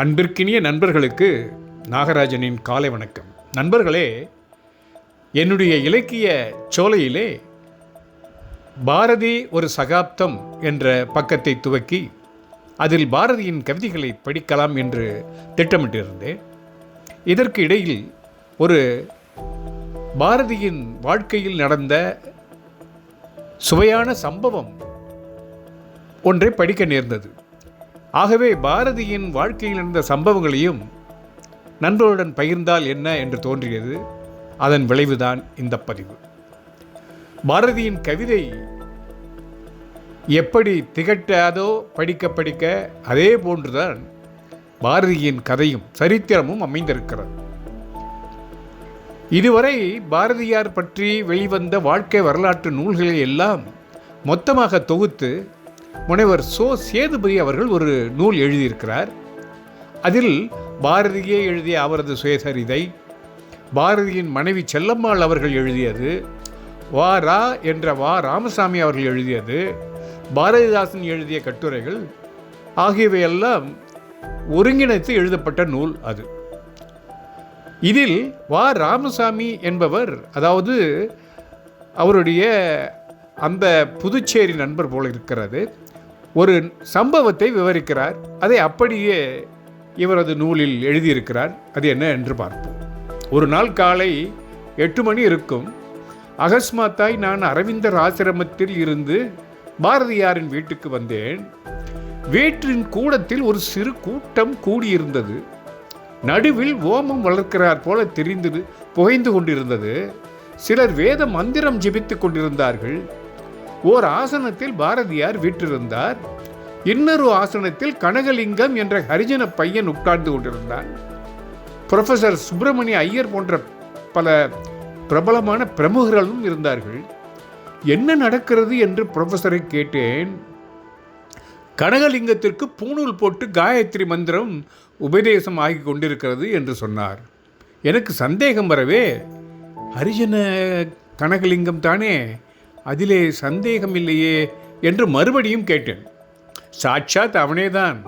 அன்பிற்கினிய நண்பர்களுக்கு நாகராஜனின் காலை வணக்கம். நண்பர்களே, என்னுடைய இலக்கிய சோலையிலே பாரதி ஒரு சகாப்தம் என்ற பக்கத்தை துவக்கி அதில் பாரதியின் கவிதைகளை படிக்கலாம் என்று திட்டமிட்டிருந்தேன். இதற்கு இடையில் ஒரு பாரதியின் வாழ்க்கையில் நடந்த சுவையான சம்பவம் ஒன்றை படிக்க நேர்ந்தது. ஆகவே பாரதியின் வாழ்க்கையில் நடந்த சம்பவங்களையும் நண்பர்களுடன் பகிர்ந்தால் என்ன என்று தோன்றியது. அதன் விளைவுதான் இந்த பதிவு. பாரதியின் கவிதை எப்படி திகட்டாதோ படிக்க படிக்க அதே போன்றுதான் பாரதியின் கதையும் சரித்திரமும் அமைந்திருக்கிறது. இதுவரை பாரதியார் பற்றி வெளிவந்த வாழ்க்கை வரலாற்று நூல்களை எல்லாம் மொத்தமாக தொகுத்து முனைவர் சேதுபதி அவர்கள் ஒரு நூல் எழுதியிருக்கிறார். அதில் பாரதியே எழுதிய அவரது சுயசரிதை, பாரதியின் மனைவி செல்லம்மாள் அவர்கள் எழுதியது, ரா என்ற ராமசாமி அவர்கள் எழுதியது, பாரதிதாசன் எழுதிய கட்டுரைகள் ஆகியவையெல்லாம் ஒருங்கிணைத்து எழுதப்பட்ட நூல் அது. இதில் ராமசாமி என்பவர், அதாவது அவருடைய அந்த புதுச்சேரி நண்பர் போல இருக்கிறது, ஒரு சம்பவத்தை விவரிக்கிறார். அதை அப்படியே இவரது நூலில் எழுதியிருக்கிறார். அது என்ன என்று பார்ப்போம். ஒரு நாள் காலை 8 மணி இருக்கும். அகஸ்மாத்தாய் நான் அரவிந்தர் ஆசிரமத்தில் இருந்து பாரதியாரின் வீட்டுக்கு வந்தேன். வீட்டின் கூடத்தில் ஒரு சிறு கூட்டம் கூடியிருந்தது. நடுவில் ஓமம் வளர்க்கிறார் போல தெரிந்தது புகைந்து கொண்டிருந்தது. சிலர் வேத மந்திரம் ஜெபித்துக் கொண்டிருந்தார்கள். ஓர் ஆசனத்தில் பாரதியார் வீற்றிருந்தார். இன்னொரு ஆசனத்தில் கனகலிங்கம் என்ற ஹரிஜன பையன் உட்கார்ந்து கொண்டிருந்தான். புரொஃபசர் சுப்பிரமணிய ஐயர் போன்ற பல பிரபலமான பிரமுகர்களும் இருந்தார்கள். என்ன நடக்கிறது என்று புரொஃபசரை கேட்டேன். கனகலிங்கத்திற்கு பூணூல் போட்டு காயத்ரி மந்திரம் உபதேசம் ஆகி கொண்டிருக்கிறது என்று சொன்னார். எனக்கு சந்தேகம் வரவே, ஹரிஜன கனகலிங்கம் தானே, அதிலே சந்தேகம் இல்லையே என்று மறுபடியும் கேட்டேன். சாட்சாத் அவனேதான்,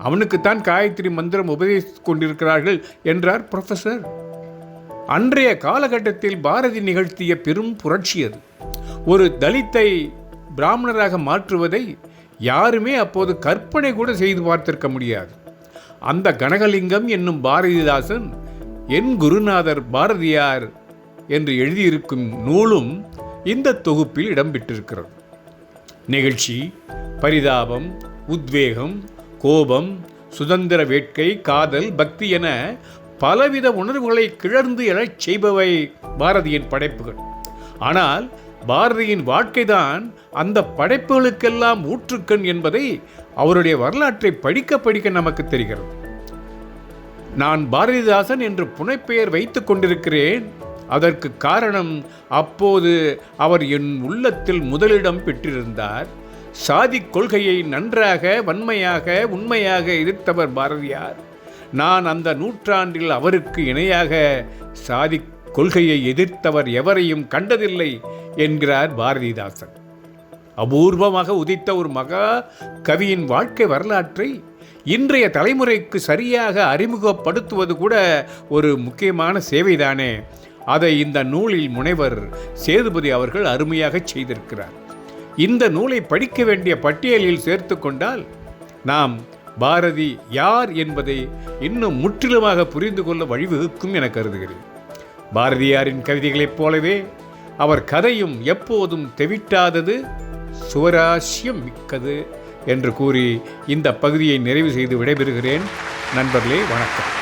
அவனுக்குத்தான் காயத்ரி மந்திரம் உபதேசித்துக் கொண்டிருக்கிறார்கள் என்றார் புரொஃபசர். அன்றைய காலகட்டத்தில் பாரதி நிகழ்த்திய பெரும் புரட்சி அது. ஒரு தலித்தை பிராமணராக மாற்றுவதை யாருமே அப்போது கற்பனை கூட செய்து பார்த்திருக்க முடியாது. அந்த கனகலிங்கம் என்னும் பாரதிதாசன் என் குருநாதர் பாரதியார் என்று எழுதியிருக்கும் நூலும் இந்த தொகுப்பில் இடம்பெற்றிருக்கிறது. நிகழ்ச்சி, பரிதாபம், உத்வேகம், கோபம், சுதந்திர வேட்கை, காதல், பக்தி என பலவித உணர்வுகளை கிளர்ந்து எழச் செய்பவை பாரதியின் படைப்புகள். ஆனால் பாரதியின் வாழ்க்கைதான் அந்த படைப்புகளுக்கெல்லாம் ஊற்றுக்கண் என்பதை அவருடைய வரலாற்றை படிக்க படிக்க நமக்கு தெரிகிறது. நான் பாரதிதாசன் என்று புனைப்பெயர் வைத்துக் கொண்டிருக்கிறேன். அதற்கு காரணம், அப்போது அவர் என் உள்ளத்தில் முதலிடம் பெற்றிருந்தார். சாதி கொள்கையை நன்றாக, வன்மையாக, உண்மையாக எதிர்த்தவர் பாரதியார். நான் அந்த நூற்றாண்டில் அவருக்கு இணையாக சாதி கொள்கையை எதிர்த்தவர் எவரையும் கண்டதில்லை என்கிறார் பாரதிதாசன். அபூர்வமாக உதித்த ஒரு மகா கவியின் வாழ்க்கை வரலாற்றை இன்றைய தலைமுறைக்கு சரியாக அறிமுகப்படுத்துவது கூட ஒரு முக்கியமான சேவைதானே. அதை இந்த நூலில் முனைவர் சேதுபதி அவர்கள் அருமையாக செய்திருக்கிறார். இந்த நூலை படிக்க வேண்டிய பட்டியலில் சேர்த்து கொண்டால் நாம் பாரதி யார் என்பதை இன்னும் முற்றிலுமாக புரிந்து கொள்ள வழிவகுக்கும் என கருதுகிறேன். பாரதியாரின் கவிதைகளைப் போலவே அவர் கதையும் எப்போதும் தெவிட்டாதது, சுவராசியம் மிக்கது என்று கூறி இந்த பகுதியை நிறைவு செய்து விடைபெறுகிறேன். நண்பர்களே, வணக்கம்.